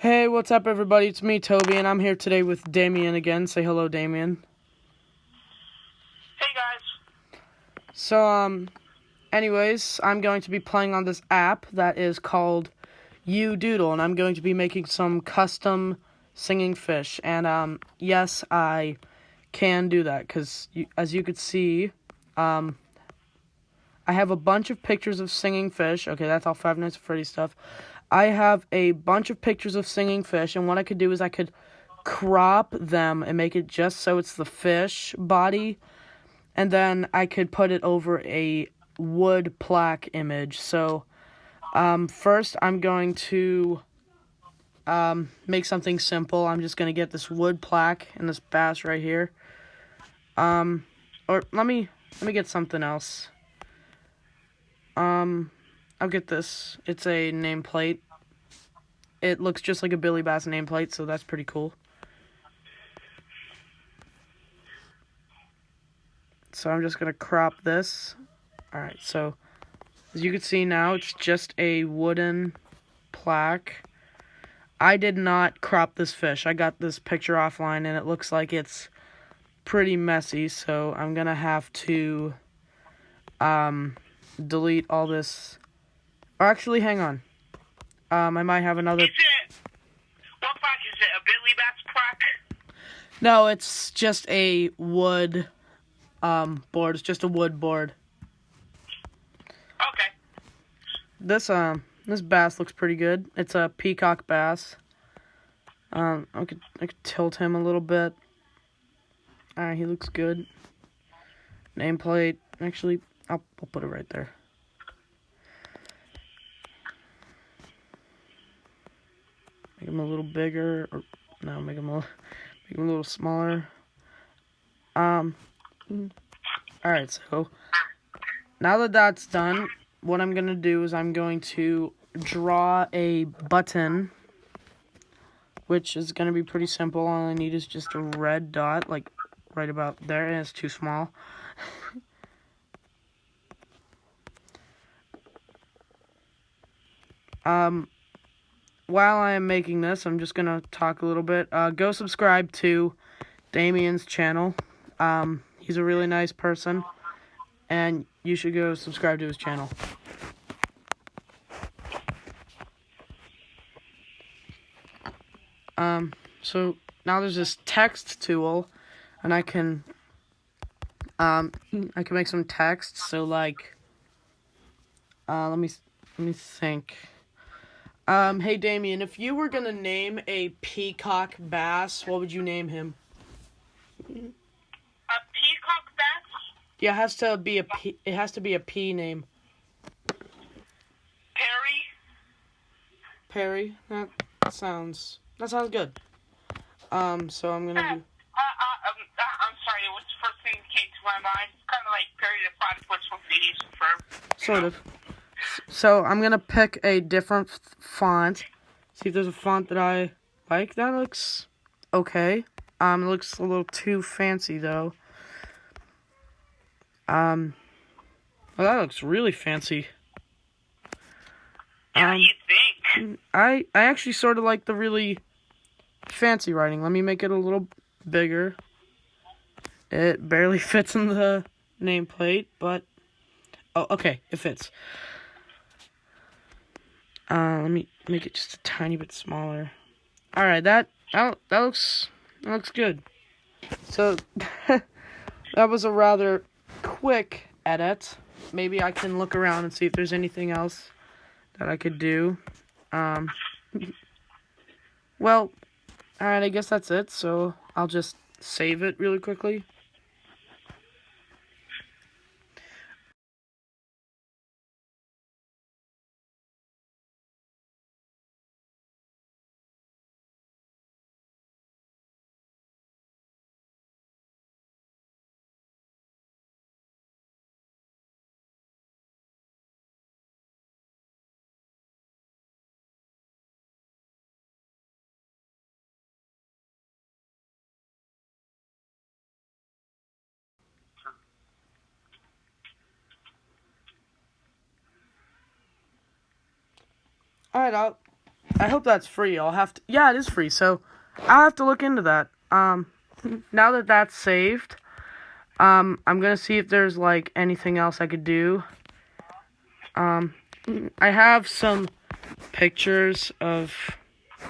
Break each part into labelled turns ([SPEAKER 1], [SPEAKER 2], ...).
[SPEAKER 1] Hey, what's up, everybody? It's me, Toby, and I'm here today with Damien again. Say hello, Damien.
[SPEAKER 2] Hey, guys.
[SPEAKER 1] So, anyways, I'm going to be playing on this app that is called Doodle, and I'm going to be making some custom singing fish. And, yes, I can do that, because as you could see, I have a bunch of pictures of singing fish. Okay, that's all Five Nights at Freddy's stuff. I have a bunch of pictures of singing fish, and what I could do is I could crop them and make it just so it's the fish body, and then I could put it over a wood plaque image. So, first I'm going to make something simple. I'm just going to get this wood plaque and this bass right here. Or let me get something else. I'll get this. It's a nameplate. It looks just like a Billy Bass nameplate, so that's pretty cool. So I'm just going to crop this. Alright, so as you can see now, it's just a wooden plaque. I did not crop this fish. I got this picture offline, and it looks like it's pretty messy, so I'm going to have to delete all this. Or actually, hang on. I might have another...
[SPEAKER 2] What plaque is it? A Billy Bass plaque?
[SPEAKER 1] No, it's just a wood board. It's just a wood board.
[SPEAKER 2] Okay.
[SPEAKER 1] This bass looks pretty good. It's a peacock bass. I could tilt him a little bit. Alright, he looks good. Nameplate. Actually, I'll put it right there. Make him a little bigger, or no, make him a little smaller. Alright, so now that that's done, what I'm gonna do is I'm going to draw a button, which is gonna be pretty simple. All I need is just a red dot, like right about there, and it's too small. While I am making this, I'm just gonna talk a little bit. Go subscribe to Damien's channel. He's a really nice person, and you should go subscribe to his channel. So now there's this text tool, and I can make some text. So like, let me think. Hey Damien, if you were gonna name a peacock bass, what would you name him?
[SPEAKER 2] A peacock bass?
[SPEAKER 1] Yeah, it has to be a P. It has to be a P name.
[SPEAKER 2] Perry?
[SPEAKER 1] Perry. That sounds good. So I'm gonna do.
[SPEAKER 2] I'm sorry. What's the first thing that came to my mind? It's kind of like Perry the Platypus with the for.
[SPEAKER 1] Sort of. So I'm gonna pick a different font. See if there's a font that I like. That looks okay. It looks a little too fancy though. Well, that looks really fancy.
[SPEAKER 2] Yeah, you think?
[SPEAKER 1] I actually sort of like the really fancy writing. Let me make it a little bigger. It barely fits in the nameplate, but oh, okay, it fits. Let me make it just a tiny bit smaller. All right, that looks good. So that was a rather quick edit. Maybe I can look around and see if there's anything else that I could do. Well, all right, I guess that's it. So I'll just save it really quickly. All right, I hope that's free. Yeah, it is free. So I'll have to look into that. Now that that's saved, I'm gonna see if there's like anything else I could do. I have some pictures of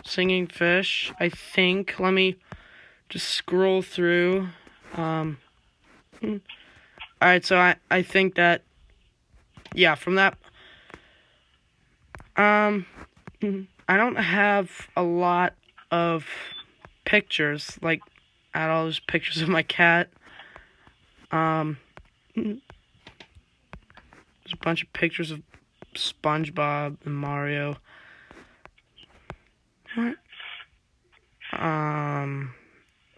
[SPEAKER 1] singing fish, I think. Let me just scroll through. Alright, so I think that, yeah, from that, I don't have a lot of pictures, like, at all, just pictures of my cat. There's a bunch of pictures of SpongeBob and Mario. What?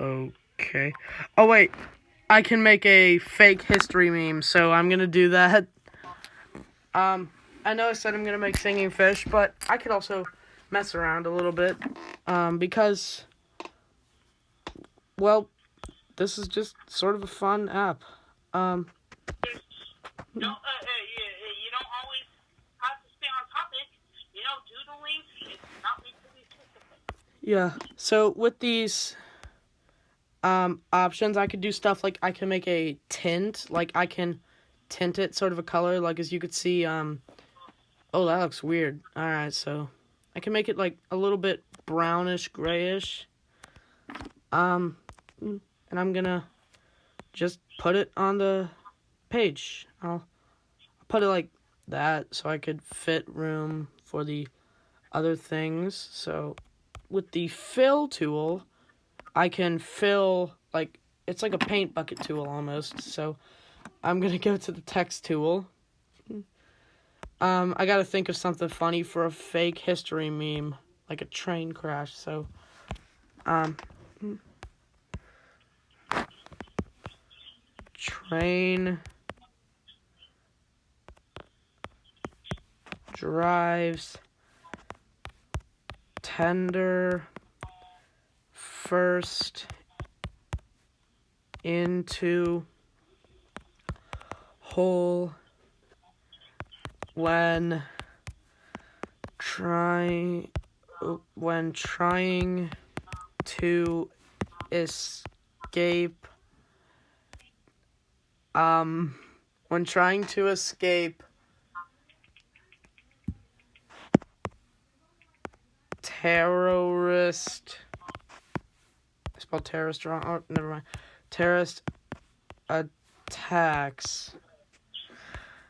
[SPEAKER 1] Okay. Oh, wait. I can make a fake history meme, so I'm gonna do that. I know I said I'm gonna make singing fish, but I could also mess around a little bit, because, well, this is just sort of a fun app.
[SPEAKER 2] You don't always have to stay on topic. Doodling is not meant to be specific.
[SPEAKER 1] Yeah, so with these options, I could do stuff like I can make a tint, like I can tint it sort of a color, like as you could see, oh, that looks weird. Alright, so I can make it like a little bit brownish, grayish, and I'm gonna just put it on the page. I'll put it like that so I could fit room for the other things. So with the fill tool, I can fill, like, it's like a paint bucket tool almost. So I'm gonna go to the text tool. I gotta think of something funny for a fake history meme, like a train crash. So train drives tender first into hole when trying to escape terrorist, I spelled terrorist wrong. Oh, never mind. Terrorist attacks.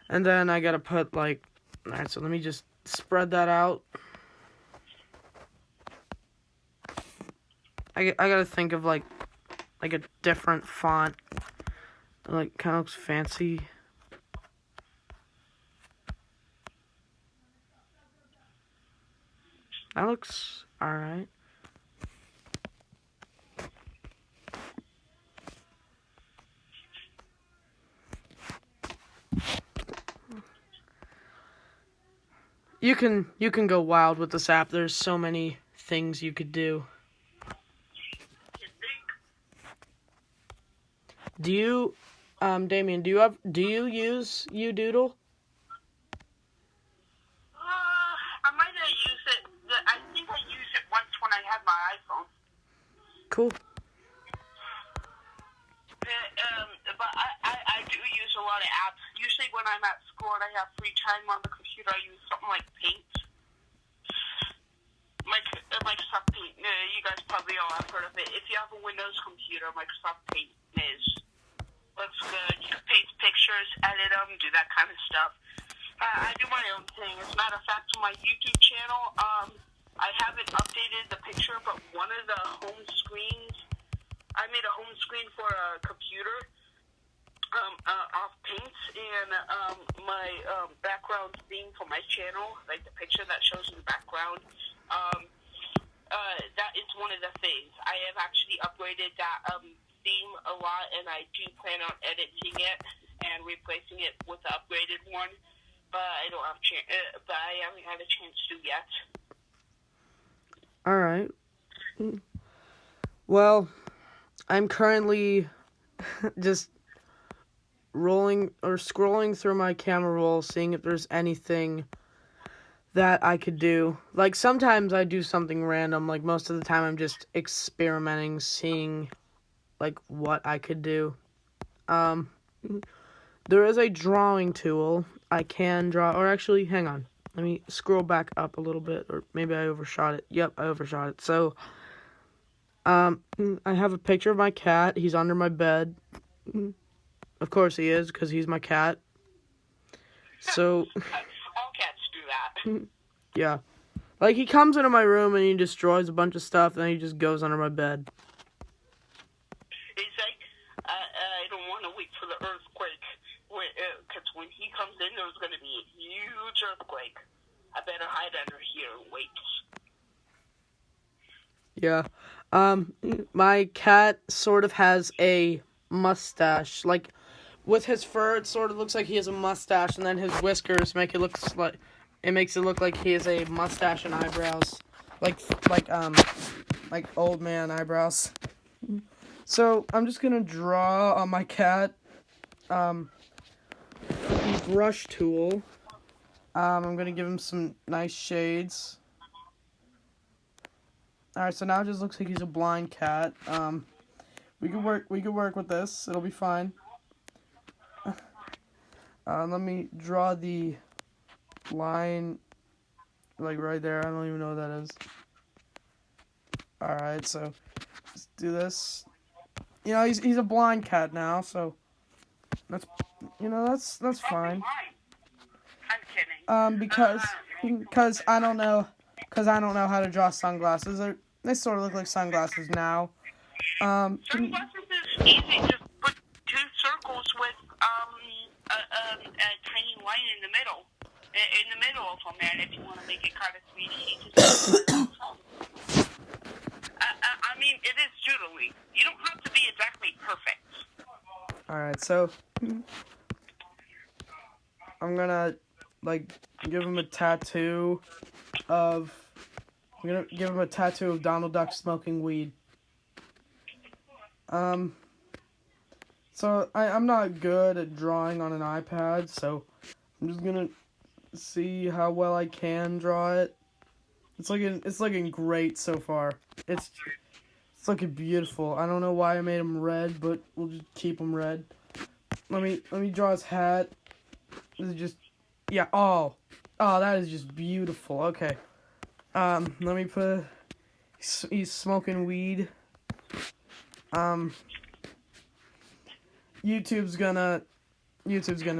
[SPEAKER 1] And then I gotta put, like, alright, so let me just spread that out. I gotta think of, like a different font. Like, kind of looks fancy. That looks alright. You can go wild with this app. There's so many things you could do. Do you, Damien, do you use Doodle?
[SPEAKER 2] I might have used it. I think I used it once when I had my iPhone.
[SPEAKER 1] Cool.
[SPEAKER 2] But I do use a lot of apps. Usually when I'm at school and I have free time on the computer, I use something like Paint. Microsoft Paint. You guys probably all have heard of it. If you have a Windows computer, Microsoft Paint looks good. You can paste pictures, edit them, do that kind of stuff. I do my own thing. As a matter of fact, on my YouTube channel, I haven't updated the picture, but one of the home screens, I made a home screen for a computer off Paint, and my background theme for my channel, like the picture that shows in the background, that is one of the things. I have actually upgraded that theme a lot, and I do plan on editing it and replacing it with the upgraded one, but I haven't had a chance to yet.
[SPEAKER 1] All right. Well, I'm currently just rolling or scrolling through my camera roll, seeing if there's anything that I could do. Like, sometimes I do something random. Like, most of the time I'm just experimenting, seeing, like, what I could do. There is a drawing tool. I can draw, or actually, hang on. Let me scroll back up a little bit, or maybe I overshot it. Yep, I overshot it. So, I have a picture of my cat. He's under my bed. Of course he is, because he's my cat. So,
[SPEAKER 2] All cats do that.
[SPEAKER 1] yeah. Like, he comes into my room and he destroys a bunch of stuff, and then he just goes under my bed.
[SPEAKER 2] He's like, I don't want to wait for the earthquake, because when he comes in, there's going to be a huge earthquake. I better hide under here and wait.
[SPEAKER 1] Yeah. My cat sort of has a mustache. Like, with his fur, it sort of looks like he has a mustache, and then his whiskers makes it look like he has a mustache and eyebrows. Like old man eyebrows. So, I'm just gonna draw on my cat, the brush tool. I'm gonna give him some nice shades. Alright, so now it just looks like he's a blind cat. We could work with this. It'll be fine. Let me draw the line, like, right there. I don't even know what that is. Alright, so let's do this. You know, he's a blind cat now, so that's fine.
[SPEAKER 2] I'm kidding.
[SPEAKER 1] Because I don't know how to draw sunglasses. They sort of look like sunglasses now.
[SPEAKER 2] Sunglasses is easy. Just put two circles with a tiny line in the middle. In the middle of them, man, if you want to make it kind of 3D. I mean, it is doodling. You don't have to be exactly perfect.
[SPEAKER 1] Alright, so I'm gonna, like, give him a tattoo of Donald Duck smoking weed. So I'm not good at drawing on an iPad, so I'm just gonna see how well I can draw it. It's looking great so far. It's looking beautiful. I don't know why I made him red, but we'll just keep him red. Let me draw his hat. This is just, yeah. Oh, that is just beautiful. Okay. Let me put. He's smoking weed. YouTube's gonna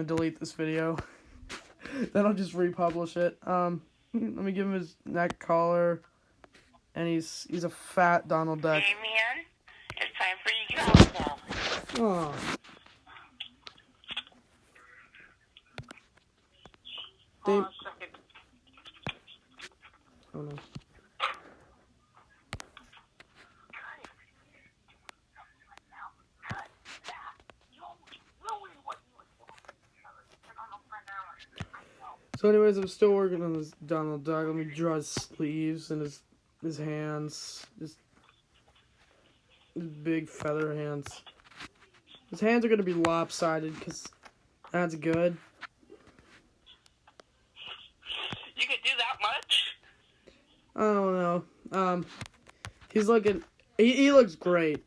[SPEAKER 1] delete this video. Then I'll just republish it. Let me give him his neck collar, and he's a fat Donald Duck.
[SPEAKER 2] Hey man, it's time for you to get out now.
[SPEAKER 1] Oh.
[SPEAKER 2] Hold on a second.
[SPEAKER 1] Oh no. So anyways, I'm still working on this Donald Duck. Let me draw his sleeves and his hands. His big feather hands. His hands are going to be lopsided because that's good.
[SPEAKER 2] You could do that much?
[SPEAKER 1] I don't know. He's looking... He looks great.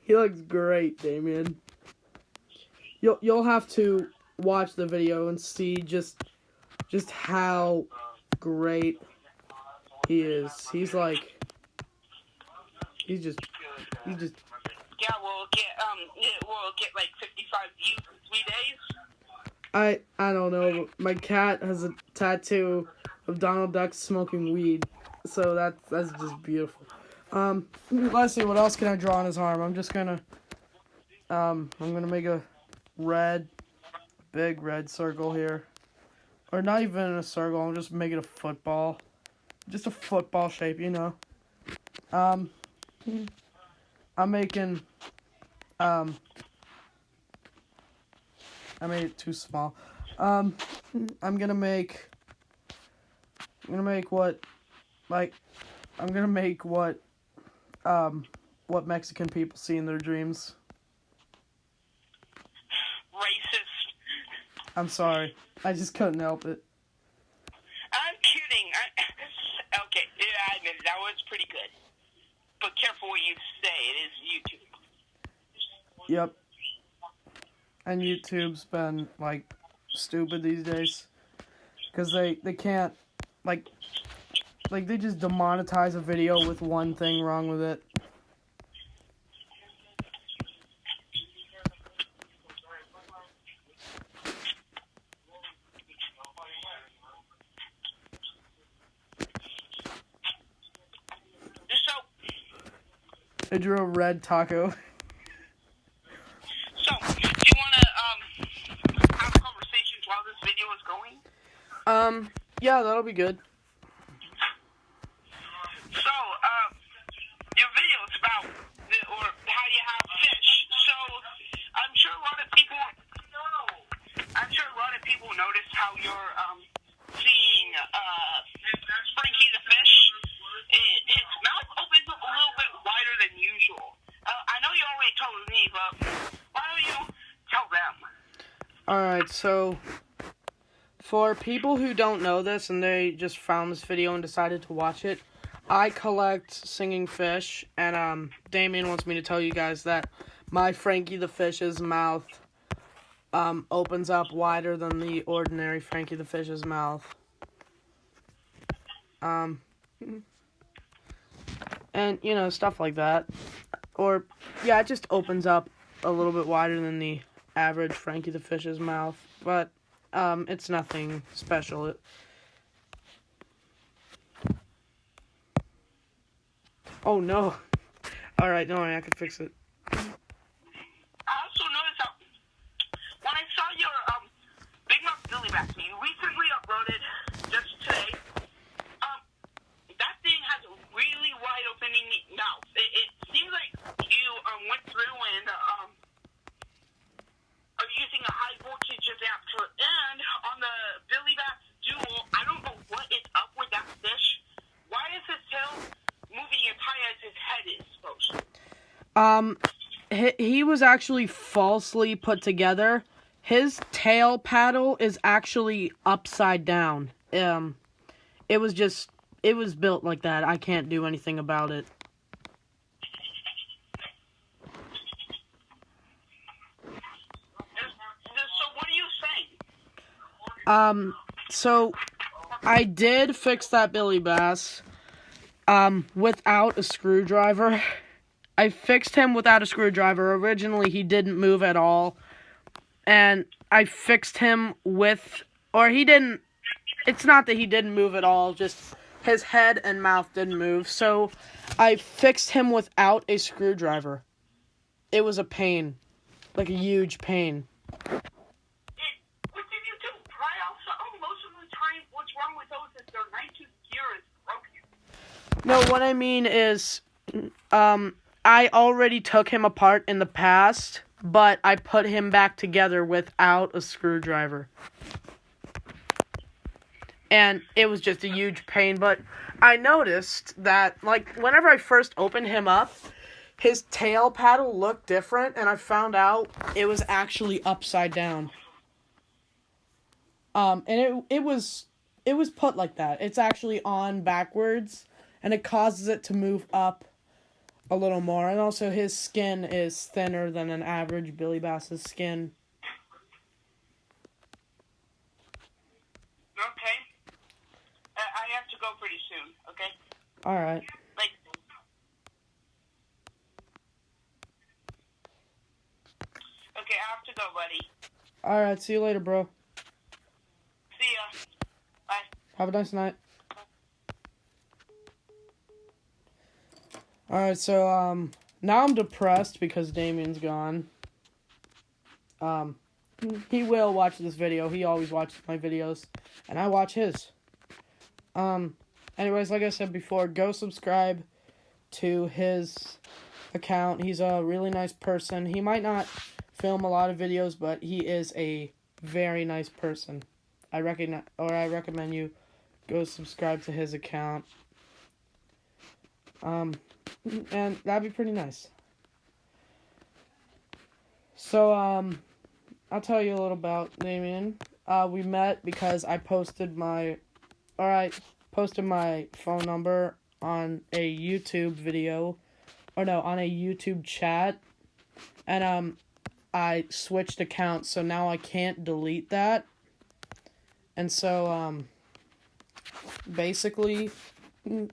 [SPEAKER 1] He looks great, Damien. You'll have to watch the video and see just how great he is. He's just
[SPEAKER 2] Yeah, we'll get like 55 views in 3 days.
[SPEAKER 1] I don't know. My cat has a tattoo of Donald Duck smoking weed, so that's just beautiful. Let's see, what else can I draw on his arm? I'm gonna make a big red circle here. Or not even a circle, I'm just making a football. Just a football shape, you know. I'm making, I made it too small. I'm gonna make what Mexican people see in their dreams.
[SPEAKER 2] Racist.
[SPEAKER 1] I'm sorry. I just couldn't help it.
[SPEAKER 2] I'm kidding. But careful what you say. It is YouTube.
[SPEAKER 1] Yep. And YouTube's been, like, stupid these days. Because they can't, like, they just demonetize a video with one thing wrong with it. I drew a red taco.
[SPEAKER 2] So, do you want to have conversations while this video is going?
[SPEAKER 1] Yeah, that'll be good.
[SPEAKER 2] So, your video is about how you have fish. So, I'm sure a lot of people notice how you're seeing Frankie the fish. His mouth opens up a little bit wider than usual. I know you already told me, but why don't you tell them?
[SPEAKER 1] Alright, so for people who don't know this and they just found this video and decided to watch it, I collect singing fish, and Damien wants me to tell you guys that my Frankie the Fish's mouth opens up wider than the ordinary Frankie the Fish's mouth. And, you know, stuff like that. Or, yeah, it just opens up a little bit wider than the average Frankie the Fish's mouth. But, it's nothing special. Oh, no. Alright, don't worry, I can fix it.
[SPEAKER 2] I also noticed that when I saw your Big Mouth Billy Bass you recently uploaded just today, that thing has a really wide opening mouth. It seems like you went through and are using a high voltage adapter. And on the Billy Bass Duel, I don't know what is up with that fish. Why is his tail moving as high as his head is supposed to?
[SPEAKER 1] He was actually falsely put together. His tail paddle is actually upside down. It was built like that. I can't do anything about it.
[SPEAKER 2] So what are you saying?
[SPEAKER 1] So I did fix that Billy Bass, without a screwdriver. I fixed him without a screwdriver. Originally, he didn't move at all. And I fixed him with, or he didn't, it's not that he didn't move at all, just his head and mouth didn't move. So I fixed him without a screwdriver. It was a pain, like a huge pain.
[SPEAKER 2] What did you do? Try out something? Most of the time, what's wrong with those is their 9-tooth gear is broken.
[SPEAKER 1] No, what I mean is, I already took him apart in the past, but I put him back together without a screwdriver. And it was just a huge pain, but I noticed that, like, whenever I first opened him up, his tail paddle looked different, and I found out it was actually upside down. And it was put like that. It's actually on backwards, and it causes it to move up a little more. And also his skin is thinner than an average Billy Bass's skin.
[SPEAKER 2] Okay. I have to go pretty soon, okay?
[SPEAKER 1] Alright.
[SPEAKER 2] Like, okay, I have to go, buddy.
[SPEAKER 1] Alright, see you later, bro.
[SPEAKER 2] See ya. Bye.
[SPEAKER 1] Have a nice night. Alright, so, now I'm depressed because Damien's gone. He will watch this video. He always watches my videos, and I watch his. Anyways, like I said before, go subscribe to his account. He's a really nice person. He might not film a lot of videos, but he is a very nice person. I recommend you go subscribe to his account. And that'd be pretty nice. So, I'll tell you a little about Damien. We met because I posted my phone number on a YouTube video on a YouTube chat, and I switched accounts, so now I can't delete that. And so basically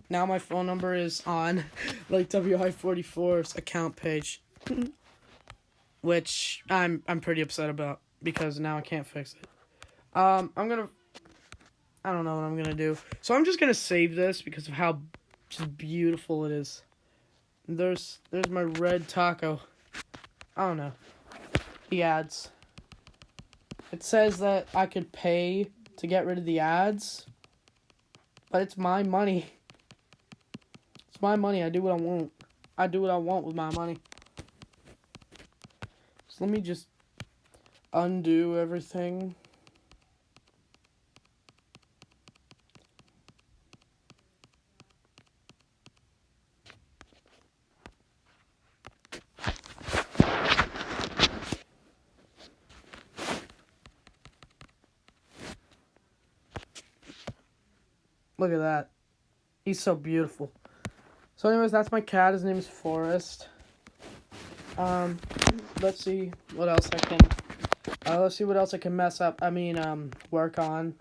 [SPEAKER 1] now my phone number is on like WI44's account page, which I'm pretty upset about because now I can't fix it. I don't know what I'm gonna do. So I'm just gonna save this because of how just beautiful it is. There's my red taco. I don't know. The ads. It says that I could pay to get rid of the ads, but it's my money. It's my money. I do what I want. I do what I want with my money. So let me just undo everything. Look at that. He's so beautiful. So anyways, that's my cat. His name is Forrest. Let's see what else I can... let's see what else I can mess up. Work on.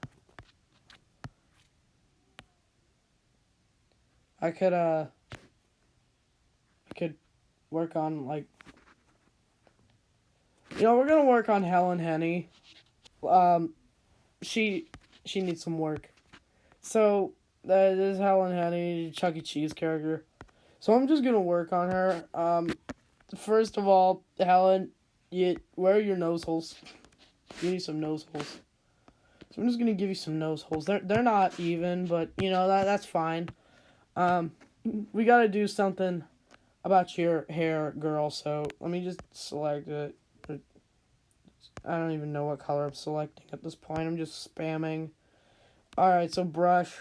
[SPEAKER 1] I could work on, like... we're gonna work on Helen Henny. She needs some work. So, this is Helen Henny, Chuck E. Cheese character. So I'm just gonna work on her. First of all, Helen, where are your nose holes? You need some nose holes. So I'm just gonna give you some nose holes. They're not even, but that's fine. We gotta do something about your hair, girl. So let me just select it. I don't even know what color I'm selecting at this point. I'm just spamming. Alright, so brush.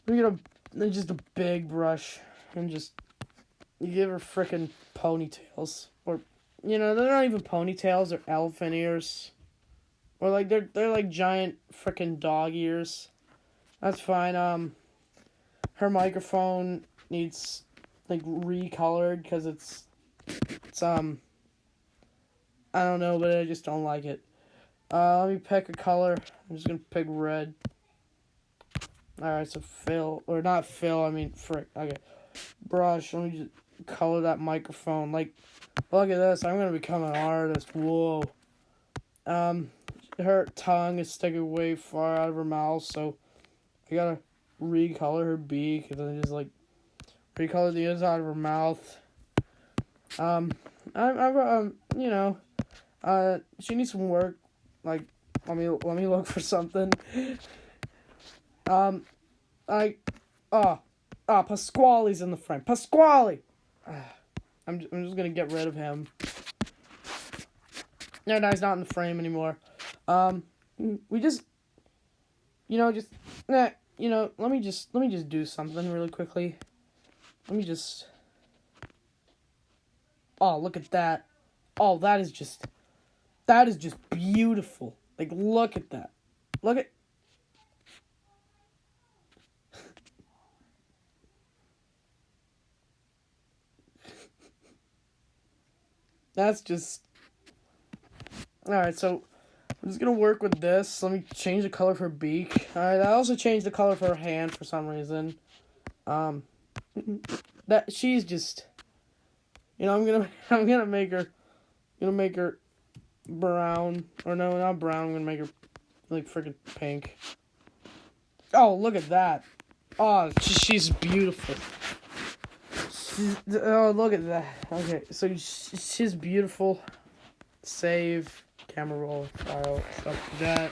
[SPEAKER 1] We get just a big brush and just you give her frickin' ponytails. Or they're not even ponytails, they're elephant ears. Or like they're like giant frickin' dog ears. That's fine. Her microphone needs like recolored because it's I don't know, but I just don't like it. Let me pick a color. I'm just gonna pick red. Alright, so frick. Okay. Brush, let me just color that microphone. Like, look at this, I'm gonna become an artist. Whoa. Her tongue is sticking way far out of her mouth, so I gotta recolor her beak, and then just, like, recolor the inside of her mouth. She needs some work. Like, let me look for something. Pasquale's in the frame. Pasquale! I'm just gonna get rid of him. No, he's not in the frame anymore. We just, let me just do something really quickly. Oh, look at that. Oh, that is just beautiful. Like, look at that. Look at... That's just... Alright, so I'm just gonna work with this. Let me change the color of her beak. Alright, I also changed the color of her hand for some reason. That she's just... I'm gonna make her brown. Or no, not brown. I'm gonna make her like freaking pink. Oh, look at that. Oh, she's beautiful. Oh, look at that. Okay, so she's beautiful. Save, camera roll, file, stuff like that.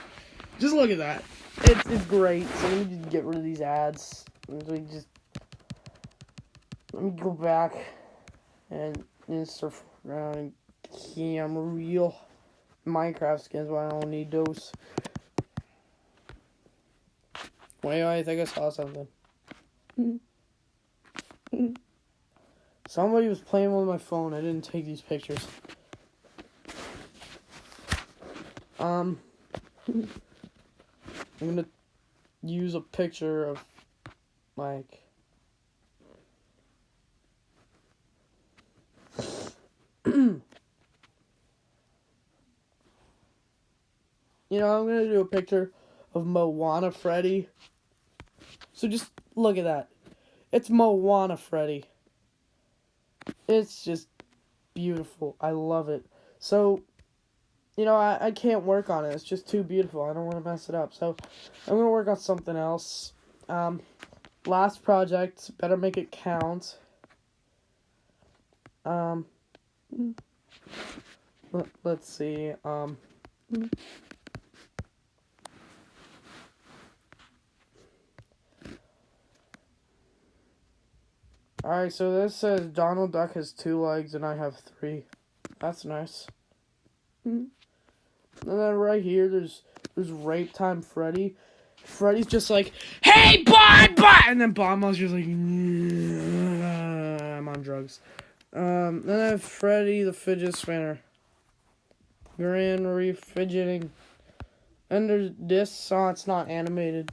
[SPEAKER 1] Just look at that. It's great. So let me just get rid of these ads. Let me go back and surf around and camera reel. Minecraft skins, but I don't need those. Wait, I think I saw something. Somebody was playing with my phone. I didn't take these pictures. I'm gonna use a picture of, like, I'm going to do a picture of Moana Freddy. So just look at that. It's Moana Freddy. It's just beautiful. I love it. So, I can't work on it. It's just too beautiful. I don't want to mess it up. So, I'm going to work on something else. Last project. Better make it count. Let's see. Alright, so this says Donald Duck has 2 legs and I have 3. That's nice. And then right here, there's Rape Time Freddy. Freddy's just like, hey, Bon! And then Bonbon's just like, I'm on drugs. Then I have Freddy the Fidget Spinner. Grand Refidgeting. And there's this. Oh, it's not animated.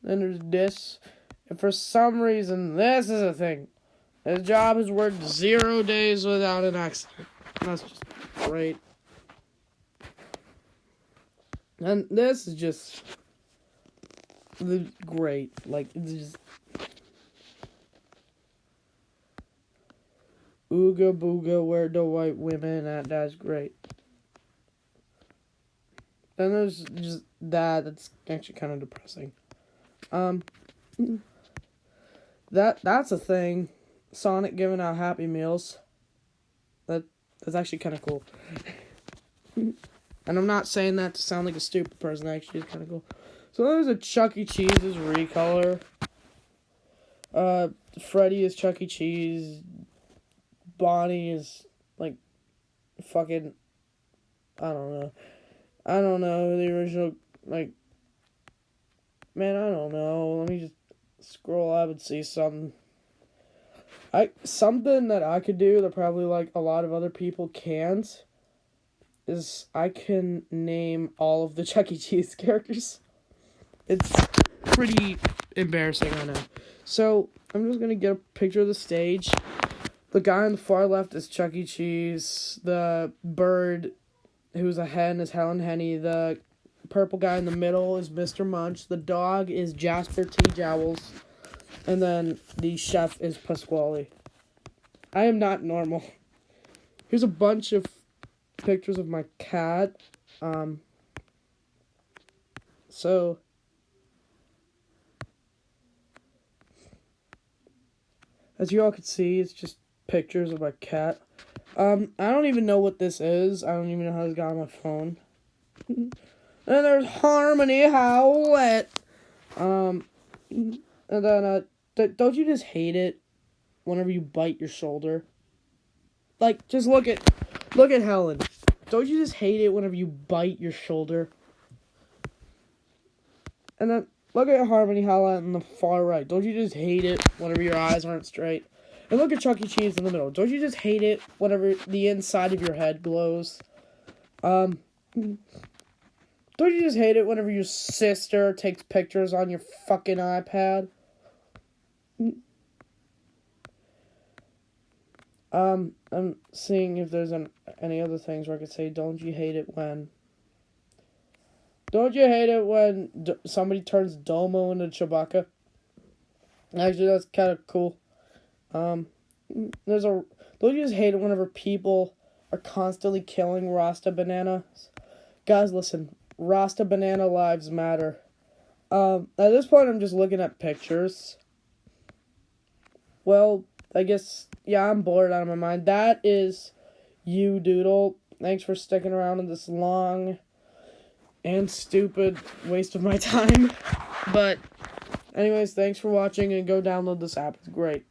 [SPEAKER 1] Then there's this. And for some reason, this is a thing. His job has worked 0 days without an accident. That's just great. And this is just great. Like, it's just Ooga booga, where the white women at? That's great. Then there's just that's actually kind of depressing. That's a thing. Sonic giving out Happy Meals. That's actually kind of cool. And I'm not saying that to sound like a stupid person. Actually, it's kind of cool. So there's a Chuck E. Cheese's recolor. Freddy is Chuck E. Cheese. Bonnie is like fucking. I don't know the original, like. Man, I don't know. Let me just scroll up and see something. Something that I could do that probably like a lot of other people can't is I can name all of the Chuck E. Cheese characters. It's pretty embarrassing, I know. So, I'm just gonna get a picture of the stage. The guy on the far left is Chuck E. Cheese. The bird, who's a hen, is Helen Henny. The purple guy in the middle is Mr. Munch. The dog is Jasper T. Jowls. And then the chef is Pasquale. I am not normal. Here's a bunch of pictures of my cat. So as you all can see, it's just pictures of my cat. I don't even know what this is. I don't even know how this got on my phone. And there's Harmony Howlett. And then, don't you just hate it whenever you bite your shoulder? Like, just look at Helen. Don't you just hate it whenever you bite your shoulder? And then, look at Harmony Howlett on the far right. Don't you just hate it whenever your eyes aren't straight? And look at Chuck E. Cheese in the middle. Don't you just hate it whenever the inside of your head glows? Don't you just hate it whenever your sister takes pictures on your fucking iPad? I'm seeing if there's any other things where I could say, don't you hate it when... Don't you hate it when somebody turns Domo into Chewbacca? Actually, that's kind of cool. Don't you just hate it whenever people are constantly killing Rasta bananas? Guys, listen. Rasta banana lives matter. At this point, I'm just looking at pictures. Well, I guess, yeah, I'm bored out of my mind. That is you, Doodle. Thanks for sticking around in this long and stupid waste of my time. But, anyways, thanks for watching, and go download this app. It's great.